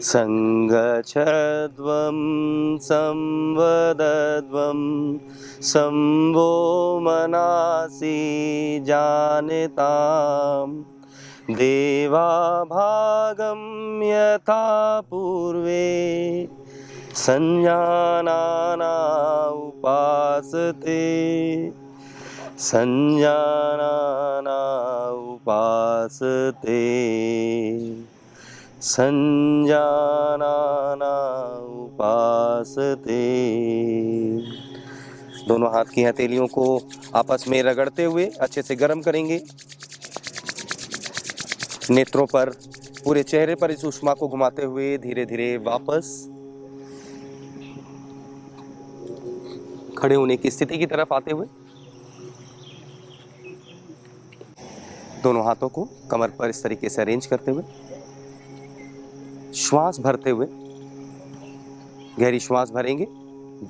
संगच्छध्वं संवदध्वं संवो मनासि जानताम् देवा भागं यथा पूर्वे संजानाना उपासते संजानाना उपासते संजानाना उपासते। दोनों हाथ की हथेलियों को आपस में रगड़ते हुए अच्छे से गर्म करेंगे। नेत्रों पर, पूरे चेहरे पर इस ऊष्मा को घुमाते हुए धीरे धीरे वापस खड़े होने की स्थिति की तरफ आते हुए दोनों हाथों को कमर पर इस तरीके से अरेंज करते हुए श्वास भरते हुए, गहरी श्वास भरेंगे।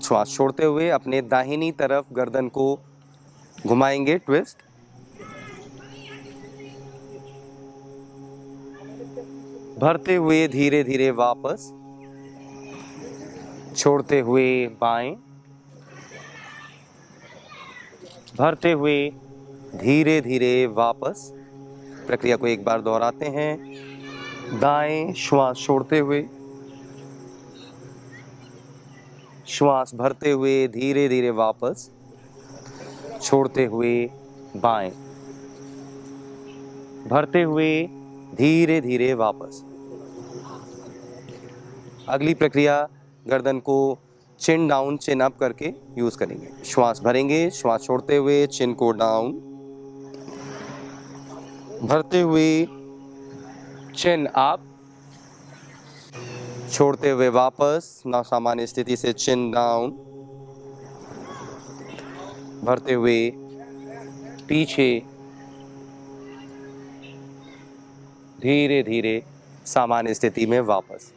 श्वास छोड़ते हुए अपने दाहिनी तरफ गर्दन को घुमाएंगे, ट्विस्ट। भरते हुए धीरे धीरे वापस, छोड़ते हुए बाएं, भरते हुए धीरे धीरे वापस। प्रक्रिया को एक बार दोहराते हैं। दाएं श्वास छोड़ते हुए, श्वास भरते हुए धीरे धीरे वापस, छोड़ते हुए बाएं, भरते हुए धीरे धीरे वापस। अगली प्रक्रिया गर्दन को चिन डाउन चिन अप करके यूज करेंगे। श्वास भरेंगे, श्वास छोड़ते हुए चिन को डाउन, भरते हुए चिन अप, छोड़ते हुए वापस ना सामान्य स्थिति से चिन डाउन, भरते हुए पीछे धीरे धीरे सामान्य स्थिति में वापस।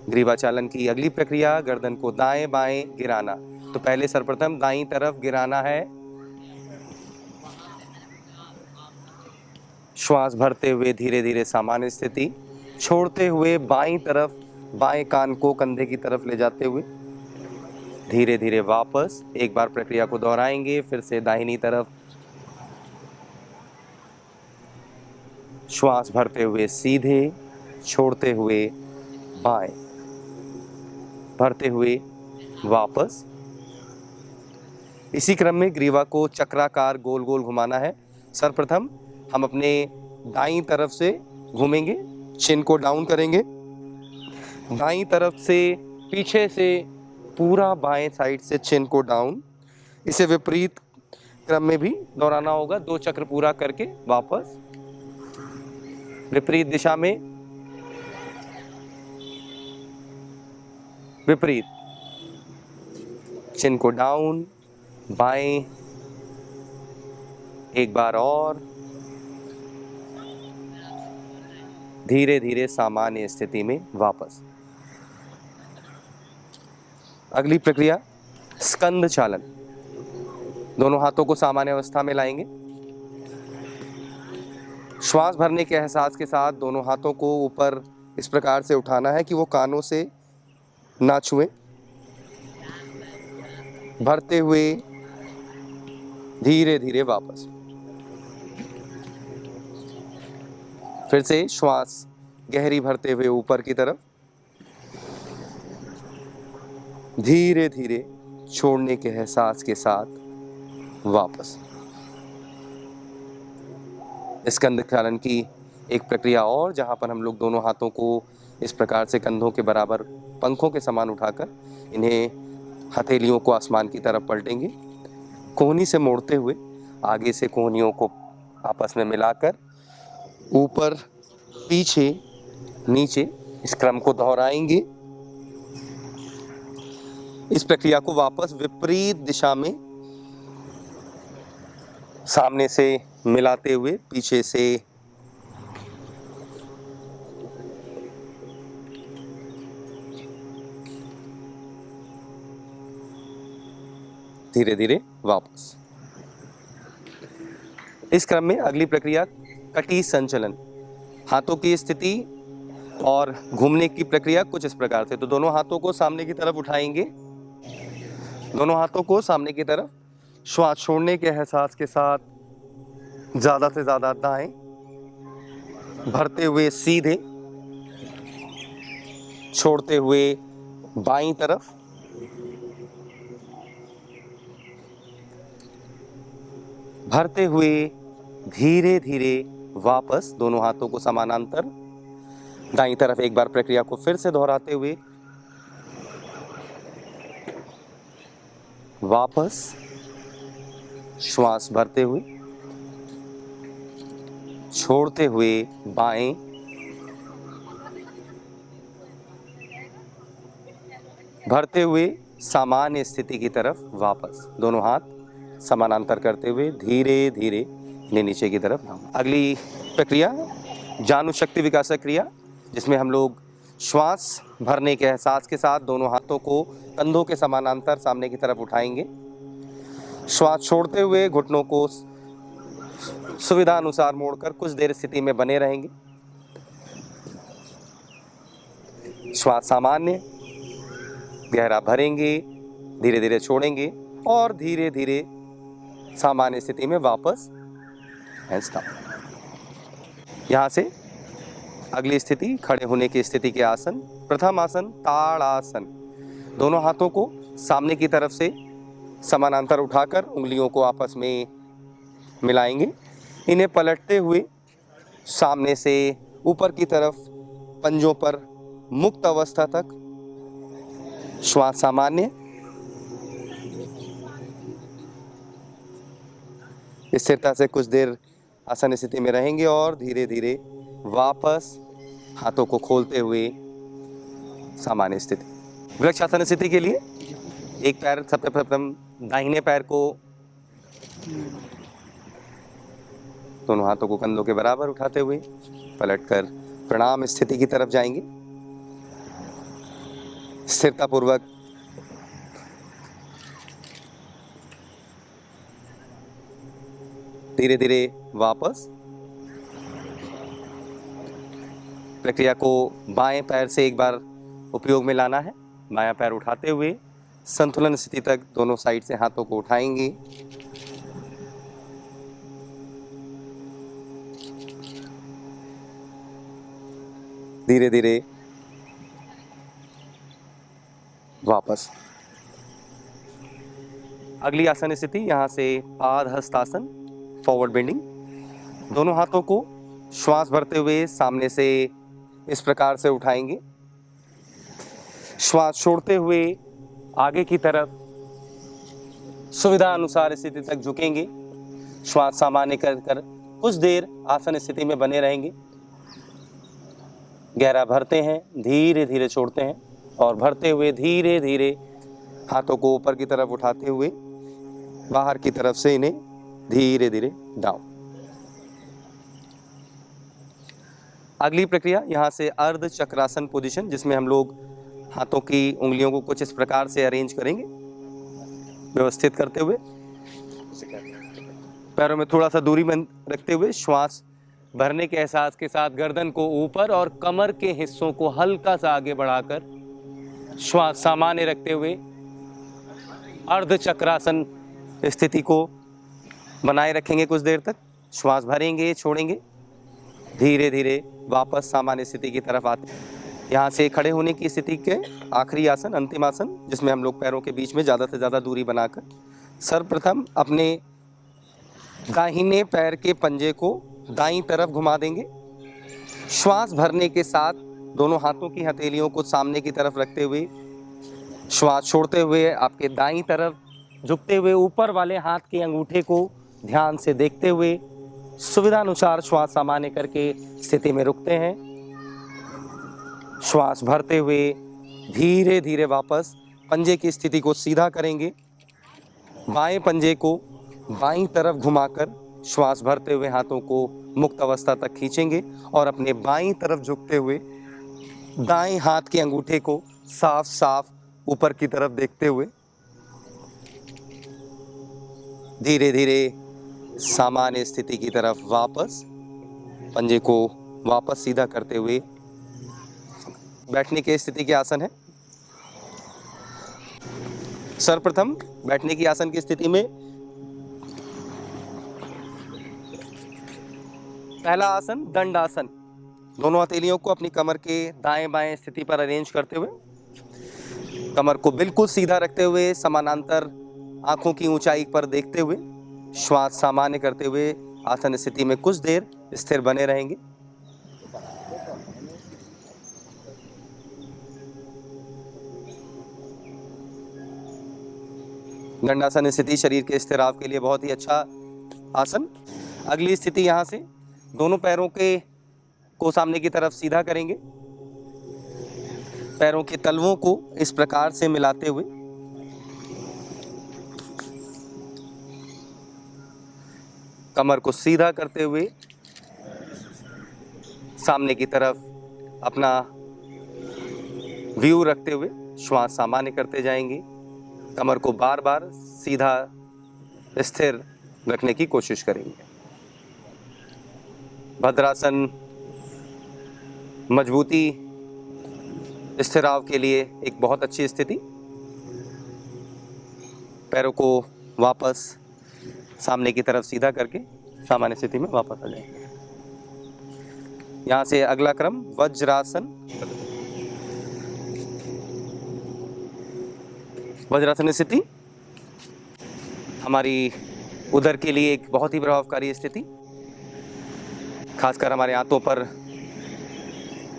ग्रीवा चालन की अगली प्रक्रिया गर्दन को दाएं बाएं गिराना। तो पहले सर्वप्रथम दाईं तरफ गिराना है। श्वास भरते हुए धीरे धीरे सामान्य स्थिति, छोड़ते हुए बाईं तरफ, बाएं कान को कंधे की तरफ ले जाते हुए धीरे धीरे वापस। एक बार प्रक्रिया को दोहराएंगे। फिर से दाहिनी तरफ श्वास भरते हुए सीधे, छोड़ते हुए बाएं, भरते हुए वापस। इसी क्रम में ग्रीवा को चक्राकार गोल गोल घुमाना है। सर्वप्रथम हम अपने दाईं तरफ से घूमेंगे, चिन को डाउन करेंगे, दाईं तरफ से पीछे से पूरा बाएं साइड से चिन को डाउन। इसे विपरीत क्रम में भी दोहराना होगा। 2 चक्र पूरा करके वापस विपरीत दिशा में, विपरीत, चिन को डाउन, बाएं, एक बार और, धीरे धीरे सामान्य स्थिति में वापस। अगली प्रक्रिया स्कंद चालन। दोनों हाथों को सामान्य अवस्था में लाएंगे। श्वास भरने के एहसास के साथ दोनों हाथों को ऊपर इस प्रकार से उठाना है कि वो कानों से ना छुएं। भरते हुए धीरे धीरे वापस। फिर से श्वास गहरी भरते हुए ऊपर की तरफ, धीरे धीरे छोड़ने के एहसास के साथ वापस। स्कंद चालन की एक प्रक्रिया और, जहां पर हम लोग दोनों हाथों को इस प्रकार से कंधों के बराबर पंखों के समान उठाकर इन्हें हथेलियों को आसमान की तरफ पलटेंगे। कोहनी से मोड़ते हुए आगे से कोहनियों को आपस में मिलाकर ऊपर पीछे नीचे इस क्रम को दोहराएंगे। इस प्रक्रिया को वापस विपरीत दिशा में सामने से मिलाते हुए पीछे से धीरे धीरे वापस। इस क्रम में अगली प्रक्रिया कटी संचलन। हाथों की स्थिति और घूमने की प्रक्रिया कुछ इस प्रकार से। तो दोनों हाथों को सामने की तरफ उठाएंगे, दोनों हाथों को सामने की तरफ, श्वास छोड़ने के एहसास के साथ ज़्यादा से ज़्यादा दाएं, भरते हुए सीधे, छोड़ते हुए बाईं तरफ, भरते हुए धीरे धीरे वापस दोनों हाथों को समानांतर दाईं तरफ। एक बार प्रक्रिया को फिर से दोहराते हुए वापस, श्वास भरते हुए, छोड़ते हुए बाएं, भरते हुए सामान्य स्थिति की तरफ वापस। दोनों हाथ समानांतर करते हुए धीरे धीरे इन्हें नीचे की तरफ लाओ। अगली प्रक्रिया जानुशक्ति विकासक क्रिया, जिसमें हम लोग श्वास भरने के एहसास के साथ दोनों हाथों को कंधों के समानांतर सामने की तरफ उठाएंगे। श्वास छोड़ते हुए घुटनों को सुविधा अनुसार मोड़कर कुछ देर स्थिति में बने रहेंगे। श्वास सामान्य, गहरा भरेंगे, धीरे धीरे छोड़ेंगे और धीरे धीरे सामान्य स्थिति में वापस हैंड्स डाउन। यहाँ से अगली स्थिति खड़े होने की स्थिति के आसन। प्रथम आसन ताड़ासन। दोनों हाथों को सामने की तरफ से समानांतर उठाकर उंगलियों को आपस में मिलाएंगे। इन्हें पलटते हुए सामने से ऊपर की तरफ पंजों पर मुक्त अवस्था तक, श्वास सामान्य, स्थिरता से कुछ देर आसन स्थिति में रहेंगे और धीरे धीरे वापस हाथों को खोलते हुए सामान्य स्थिति। वृक्षासन स्थिति के लिए एक पैर सबसे प्रथम दाहिने पैर को दोनों हाथों को कंधों के बराबर उठाते हुए पलटकर प्रणाम स्थिति की तरफ जाएंगे। स्थिरता पूर्वक धीरे धीरे वापस। प्रक्रिया को बाएं पैर से एक बार उपयोग में लाना है। बायां पैर उठाते हुए संतुलन स्थिति तक दोनों साइड से हाथों को उठाएंगे। धीरे धीरे वापस। अगली आसन स्थिति, यहाँ से पाद हस्तासन, फॉरवर्ड बेंडिंग। दोनों हाथों को श्वास भरते हुए सामने से इस प्रकार से उठाएंगे। श्वास छोड़ते हुए आगे की तरफ सुविधा अनुसार स्थिति तक झुकेंगे। श्वास सामान्य कर कुछ देर आसन स्थिति में बने रहेंगे। गहरा भरते हैं, धीरे धीरे छोड़ते हैं और भरते हुए धीरे धीरे हाथों को ऊपर की तरफ उठाते हुए बाहर की तरफ से इन्हें धीरे धीरे डाउन। अगली प्रक्रिया यहाँ से अर्ध चक्रासन पोजीशन, जिसमें हम लोग हाथों की उंगलियों को कुछ इस प्रकार से अरेंज करेंगे, व्यवस्थित करते हुए पैरों में थोड़ा सा दूरी में रखते हुए श्वास भरने के एहसास के साथ गर्दन को ऊपर और कमर के हिस्सों को हल्का सा आगे बढ़ाकर श्वास सामान्य रखते हुए अर्ध चक्रासन स्थिति को बनाए रखेंगे कुछ देर तक। श्वास भरेंगे, छोड़ेंगे, धीरे धीरे वापस सामान्य स्थिति की तरफ आते हैं। यहाँ से खड़े होने की स्थिति के आखिरी आसन, अंतिम आसन, जिसमें हम लोग पैरों के बीच में ज़्यादा से ज़्यादा दूरी बनाकर सर्वप्रथम अपने दाहिने पैर के पंजे को दाईं तरफ घुमा देंगे। श्वास भरने के साथ दोनों हाथों की हथेलियों को सामने की तरफ रखते हुए श्वास छोड़ते हुए आपके दाईं तरफ झुकते हुए ऊपर वाले हाथ के अंगूठे को ध्यान से देखते हुए सुविधानुसार श्वास सामान्य करके स्थिति में रुकते हैं। श्वास भरते हुए धीरे धीरे वापस पंजे की स्थिति को सीधा करेंगे। बाएं पंजे को बाईं तरफ घुमाकर श्वास भरते हुए हाथों को मुक्त अवस्था तक खींचेंगे और अपने बाईं तरफ झुकते हुए दाएं हाथ के अंगूठे को साफ साफ ऊपर की तरफ देखते हुए धीरे धीरे सामान्य स्थिति की तरफ वापस पंजे को वापस सीधा करते हुए बैठने की स्थिति के आसन है। सर्वप्रथम बैठने की आसन की स्थिति में पहला आसन दंड आसन। दोनों हथेलियों को अपनी कमर के दाएं बाएं स्थिति पर अरेंज करते हुए कमर को बिल्कुल सीधा रखते हुए समानांतर आंखों की ऊंचाई पर देखते हुए श्वास सामान्य करते हुए आसन स्थिति में कुछ देर स्थिर बने रहेंगे। दंडासन स्थिति शरीर के स्थिराव के लिए बहुत ही अच्छा आसन। अगली स्थिति यहाँ से दोनों पैरों को सामने की तरफ सीधा करेंगे। पैरों के तलवों को इस प्रकार से मिलाते हुए कमर को सीधा करते हुए सामने की तरफ अपना व्यू रखते हुए श्वास सामान्य करते जाएंगे। कमर को बार बार सीधा स्थिर रखने की कोशिश करेंगे। भद्रासन मजबूती स्थिराव के लिए एक बहुत अच्छी स्थिति। पैरों को वापस सामने की तरफ सीधा करके सामान्य स्थिति में वापस आ जाएंगे। यहाँ से अगला क्रम वज्रासन। वज्रासन स्थिति हमारी उदर के लिए एक बहुत ही प्रभावकारी स्थिति, खासकर हमारे आंतों पर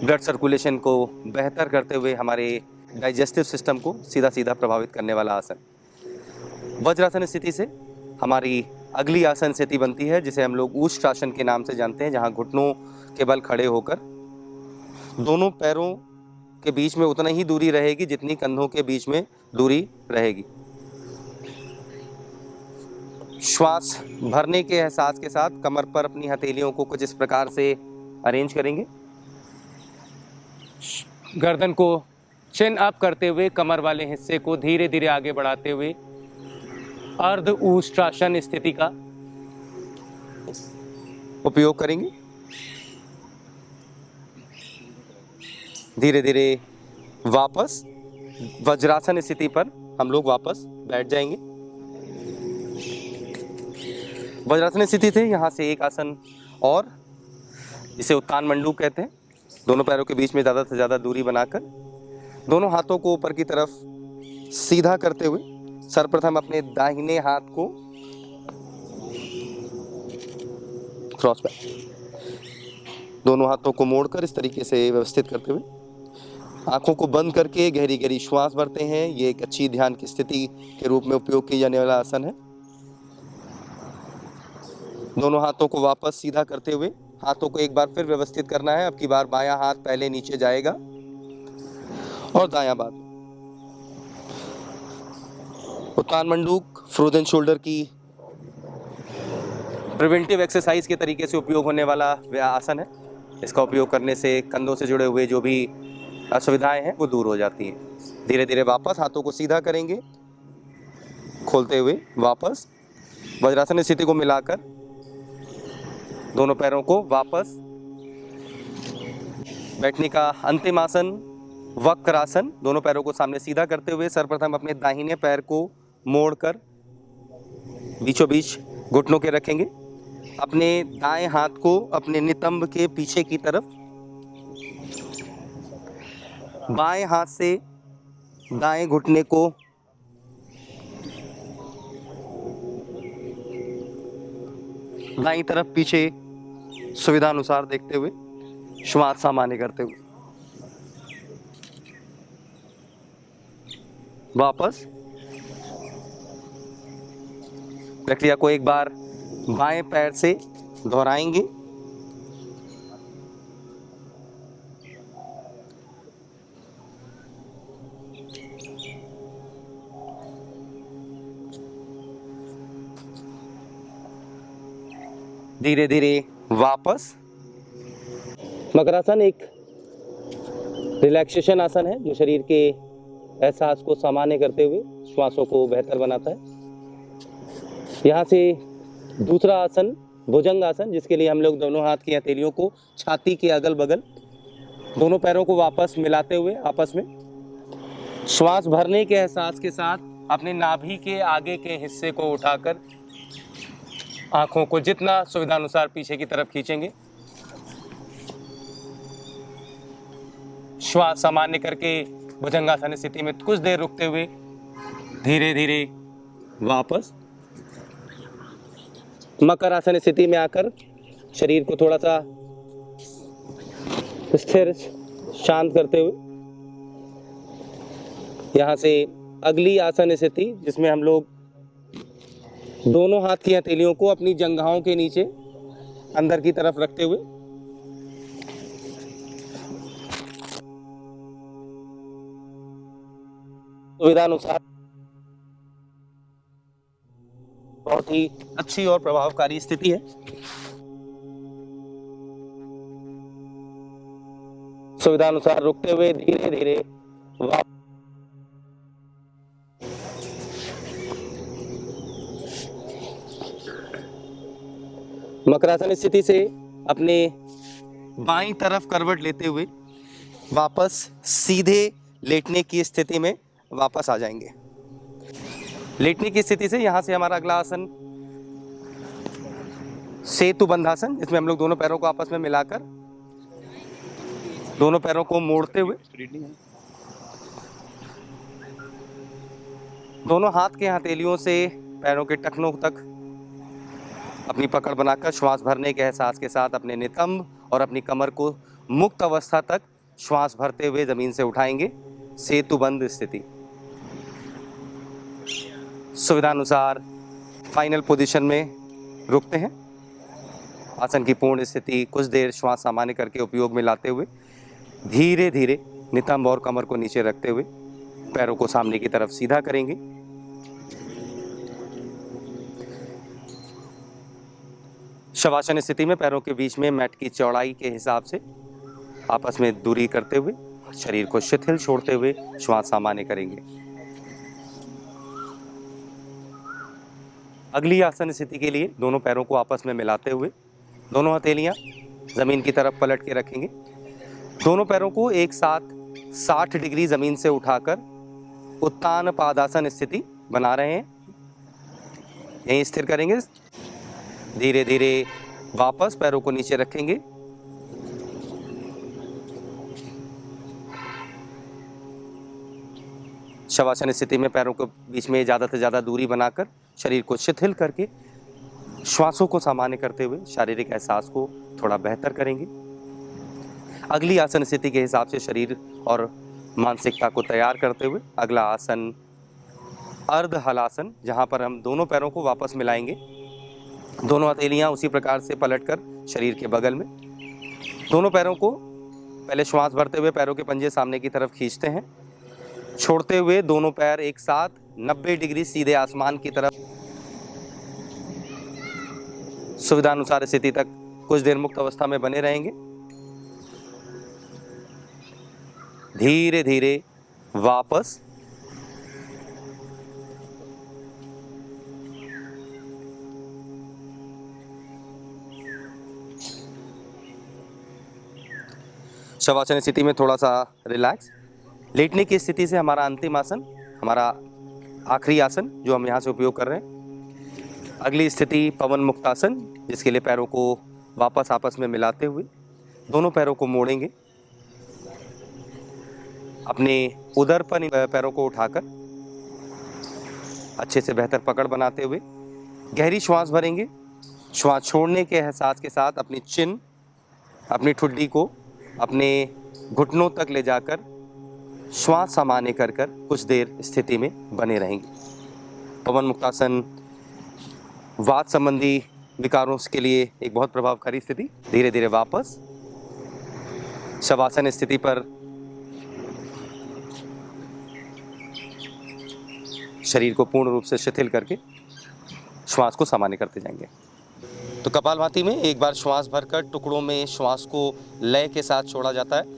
ब्लड सर्कुलेशन को बेहतर करते हुए हमारे डाइजेस्टिव सिस्टम को सीधा सीधा प्रभावित करने वाला आसन। वज्रासन स्थिति से हमारी अगली आसन स्थिति बनती है जिसे हम लोग ऊष्ट्रासन के नाम से जानते हैं, जहां घुटनों के बल खड़े होकर दोनों पैरों के बीच में उतना ही दूरी रहेगी जितनी कंधों के बीच में दूरी रहेगी। श्वास भरने के एहसास के साथ कमर पर अपनी हथेलियों को कुछ इस प्रकार से अरेंज करेंगे। गर्दन को चिन अप करते हुए कमर वाले हिस्से को धीरे धीरे आगे बढ़ाते हुए अर्ध ऊष्ट्रासन स्थिति का उपयोग करेंगे। धीरे धीरे वापस वज्रासन स्थिति पर हम लोग वापस बैठ जाएंगे। वज्रासन स्थिति से यहाँ से एक आसन और, इसे उत्तान मंडूक कहते हैं। दोनों पैरों के बीच में ज़्यादा से ज़्यादा दूरी बनाकर दोनों हाथों को ऊपर की तरफ सीधा करते हुए सर्वप्रथम अपने दाहिने हाथ को क्रॉस बैक, दोनों हाथों को मोड़कर इस तरीके से व्यवस्थित करते हुए आंखों को बंद करके गहरी गहरी श्वास भरते हैं। ये एक अच्छी ध्यान की स्थिति के रूप में उपयोग किया जाने वाला आसन है। दोनों हाथों को वापस सीधा करते हुए हाथों को एक बार फिर व्यवस्थित करना है। अब की बार बायां हाथ पहले नीचे जाएगा और दायां बाद। उत्तान मंडूक फ्रोजन शोल्डर की प्रिवेंटिव एक्सरसाइज के तरीके से उपयोग होने वाला वह आसन है। इसका उपयोग करने से कंधों से जुड़े हुए जो भी असुविधाएं हैं वो दूर हो जाती हैं। धीरे धीरे वापस हाथों को सीधा करेंगे, खोलते हुए वापस वज्रासन स्थिति को मिलाकर दोनों पैरों को वापस बैठने का अंतिम आसन वक्रासन। दोनों पैरों को सामने सीधा करते हुए सर्वप्रथम अपने दाहिने पैर को मोड़कर बीचों बीच घुटनों के रखेंगे। अपने दाएं हाथ को अपने नितंब के पीछे की तरफ, बाएं हाथ से दाएं घुटने को दाईं तरफ पीछे सुविधा अनुसार देखते हुए श्वास सामान्य करते हुए वापस प्रक्रिया को एक बार बाएं पैर से दोहराएंगे। धीरे धीरे वापस। मकरासन एक रिलैक्सेशन आसन है जो शरीर के एहसास को सामान्य करते हुए श्वासों को बेहतर बनाता है। यहाँ से दूसरा आसन भुजंग आसन, जिसके लिए हम लोग दोनों हाथ की हथेलियों को छाती के अगल बगल, दोनों पैरों को वापस मिलाते हुए आपस में श्वास भरने के एहसास के साथ अपने नाभि के आगे के हिस्से को उठाकर आंखों को जितना सुविधानुसार पीछे की तरफ खींचेंगे। श्वास सामान्य करके भुजंगासन स्थिति में कुछ देर रुकते हुए धीरे धीरे वापस मकर आसन स्थिति में आकर शरीर को थोड़ा सा स्थिर शांत करते हुए यहां से अगली आसन स्थिति, जिसमें हम लोग दोनों हाथ की हथेलियों को अपनी जंघाओं के नीचे अंदर की तरफ रखते हुए सुविधानुसार बहुत ही अच्छी और प्रभावकारी स्थिति है। सुविधानुसार रुकते हुए धीरे धीरे मकरासन स्थिति से अपने बाईं तरफ करवट लेते हुए वापस सीधे लेटने की स्थिति में वापस आ जाएंगे। लेटने की स्थिति से यहां से हमारा अगला आसन सेतु बंधासन, जिसमें हम लोग दोनों पैरों को आपस में मिलाकर दोनों पैरों को मोड़ते हुए दोनों हाथ के हथेलियों से पैरों के टखनों तक अपनी पकड़ बनाकर श्वास भरने के एहसास के साथ अपने नितंब और अपनी कमर को मुक्त अवस्था तक श्वास भरते हुए जमीन से उठाएंगे। सेतुबंध स्थिति। सुविधानुसार फाइनल पोजीशन में रुकते हैं। आसन की पूर्ण स्थिति कुछ देर श्वास सामान्य करके उपयोग में लाते हुए धीरे धीरे नितंब और कमर को नीचे रखते हुए पैरों को सामने की तरफ सीधा करेंगे। शवासन स्थिति में पैरों के बीच में मैट की चौड़ाई के हिसाब से आपस में दूरी करते हुए शरीर को शिथिल छोड़ते हुए श्वास सामान्य करेंगे। अगली आसन स्थिति के लिए दोनों पैरों को आपस में मिलाते हुए दोनों हथेलियां जमीन की तरफ पलट के रखेंगे। दोनों पैरों को एक साथ 60 डिग्री जमीन से उठाकर उत्तान पादासन स्थिति बना रहे हैं। यहीं स्थिर करेंगे। धीरे धीरे वापस पैरों को नीचे रखेंगे। शवासन स्थिति में पैरों के बीच में ज़्यादा से ज़्यादा दूरी बनाकर शरीर को शिथिल करके श्वासों को सामान्य करते हुए शारीरिक एहसास को थोड़ा बेहतर करेंगे। अगली आसन स्थिति के हिसाब से शरीर और मानसिकता को तैयार करते हुए अगला आसन अर्ध हलासन, जहां पर हम दोनों पैरों को वापस मिलाएंगे। दोनों हथेलियां उसी प्रकार से पलटकर शरीर के बगल में, दोनों पैरों को पहले श्वास भरते हुए पैरों के पंजे सामने की तरफ खींचते हैं, छोड़ते हुए दोनों पैर एक साथ 90 डिग्री सीधे आसमान की तरफ सुविधानुसार स्थिति तक कुछ देर मुक्त अवस्था में बने रहेंगे। धीरे धीरे वापस शवासन स्थिति में थोड़ा सा रिलैक्स। लेटने की स्थिति से हमारा अंतिम आसन, हमारा आखिरी आसन जो हम यहाँ से उपयोग कर रहे हैं। अगली स्थिति पवन मुक्तासन, जिसके लिए पैरों को वापस आपस में मिलाते हुए दोनों पैरों को मोड़ेंगे। अपने उदर पर पैरों को उठाकर अच्छे से बेहतर पकड़ बनाते हुए गहरी श्वास भरेंगे। श्वास छोड़ने के एहसास के साथ अपनी चिन, अपनी ठुड्डी को अपने घुटनों तक ले जाकर श्वास सामान्य कर कुछ देर स्थिति में बने रहेंगे। पवन मुक्तासन वात संबंधी विकारों के लिए एक बहुत प्रभावकारी स्थिति। धीरे धीरे वापस शवासन स्थिति पर शरीर को पूर्ण रूप से शिथिल करके श्वास को सामान्य करते जाएंगे। तो कपालभाति में एक बार श्वास भरकर टुकड़ों में श्वास को लय के साथ छोड़ा जाता है।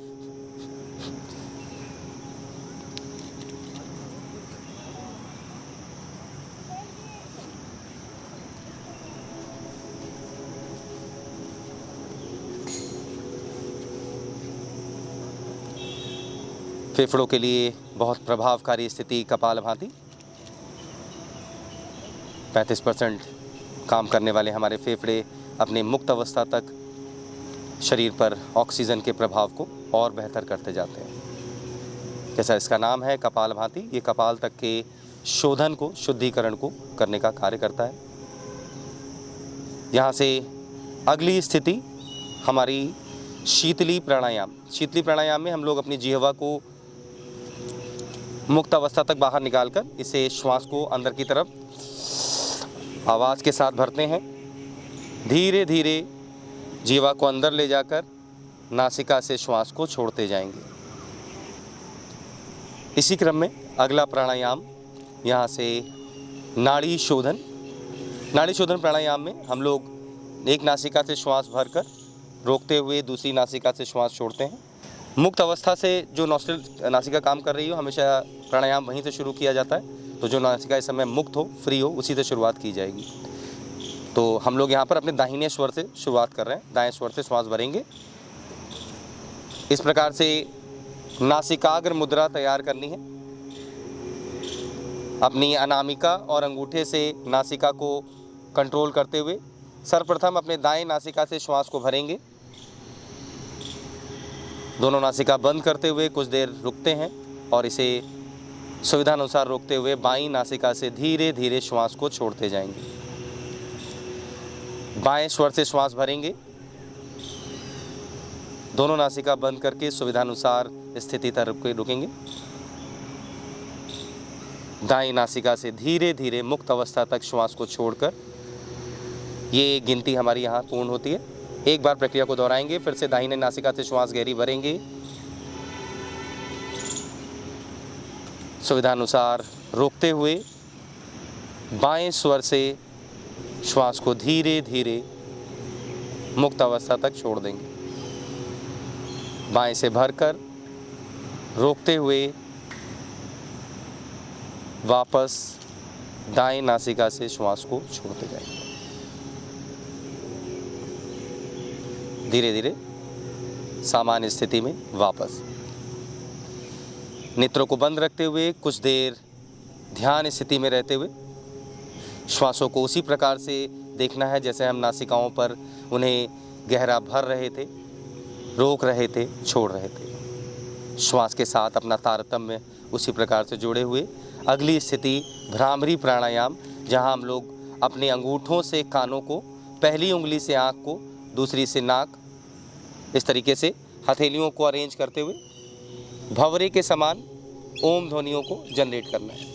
फेफड़ों के लिए बहुत प्रभावकारी स्थिति कपालभाति। 35% काम करने वाले हमारे फेफड़े अपने मुक्त अवस्था तक शरीर पर ऑक्सीजन के प्रभाव को और बेहतर करते जाते हैं। जैसा इसका नाम है कपालभाति, ये कपाल तक के शोधन को, शुद्धिकरण को करने का कार्य करता है। यहाँ से अगली स्थिति हमारी शीतली प्राणायाम। शीतली प्राणायाम में हम लोग अपनी जिह्वा को मुक्त अवस्था तक बाहर निकालकर इसे श्वास को अंदर की तरफ आवाज़ के साथ भरते हैं। धीरे धीरे जिह्वा को अंदर ले जाकर नासिका से श्वास को छोड़ते जाएंगे। इसी क्रम में अगला प्राणायाम यहाँ से नाड़ी शोधन। नाड़ी शोधन प्राणायाम में हम लोग एक नासिका से श्वास भरकर रोकते हुए दूसरी नासिका से श्वास छोड़ते हैं। मुक्त अवस्था से जो नॉस्ट्रिल नासिका काम कर रही हो, हमेशा प्राणायाम वहीं से शुरू किया जाता है। तो जो नासिका इस समय मुक्त हो, फ्री हो, उसी से शुरुआत की जाएगी। तो हम लोग यहाँ पर अपने दाहिने स्वर से शुरुआत कर रहे हैं। दाएं स्वर से श्वास भरेंगे। इस प्रकार से नासिकाग्र मुद्रा तैयार करनी है। अपनी अनामिका और अंगूठे से नासिका को कंट्रोल करते हुए सर्वप्रथम अपने दाएं नासिका से श्वास को भरेंगे। दोनों नासिका बंद करते हुए कुछ देर रुकते हैं और इसे सुविधानुसार रोकते हुए बाईं नासिका से धीरे धीरे श्वास को छोड़ते जाएंगे। बाएं स्वर से श्वास भरेंगे। दोनों नासिका बंद करके सुविधानुसार स्थिति तक रुकेंगे। दाएं नासिका से धीरे धीरे मुक्त अवस्था तक श्वास को छोड़कर ये गिनती हमारी यहाँ पूर्ण होती है। एक बार प्रक्रिया को दोहराएंगे। फिर से दाहिने नासिका से श्वास गहरी भरेंगे। सुविधानुसार रोकते हुए बाएं स्वर से श्वास को धीरे धीरे मुक्त अवस्था तक छोड़ देंगे। बाएं से भरकर रोकते हुए वापस दाएं नासिका से श्वास को छोड़ते जाएंगे। धीरे धीरे सामान्य स्थिति में वापस। नेत्रों को बंद रखते हुए कुछ देर ध्यान स्थिति में रहते हुए श्वासों को उसी प्रकार से देखना है जैसे हम नासिकाओं पर उन्हें गहरा भर रहे थे, रोक रहे थे, छोड़ रहे थे। श्वास के साथ अपना तारतम्य उसी प्रकार से जोड़े हुए अगली स्थिति भ्रामरी प्राणायाम, जहां हम लोग अपने अंगूठों से कानों को, पहली उंगली से आँख को, दूसरी से नाक, इस तरीके से हथेलियों को अरेंज करते हुए भंवरे के समान ओम ध्वनियों को जनरेट करना है।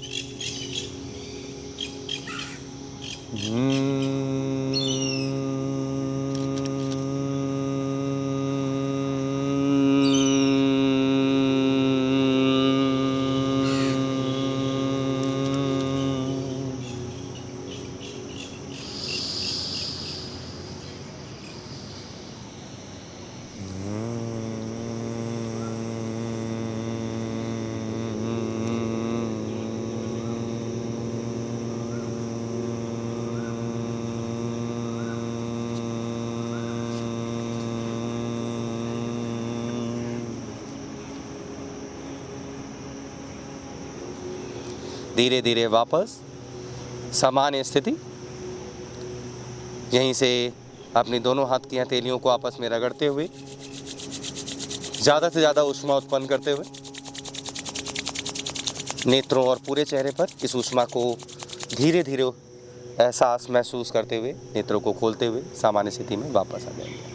धीरे धीरे वापस सामान्य स्थिति। यहीं से अपनी दोनों हाथ की हथेलियों को आपस में रगड़ते हुए ज़्यादा से ज़्यादा ऊष्मा उत्पन्न करते हुए नेत्रों और पूरे चेहरे पर इस ऊष्मा को धीरे धीरे एहसास महसूस करते हुए नेत्रों को खोलते हुए सामान्य स्थिति में वापस आ जाएंगे।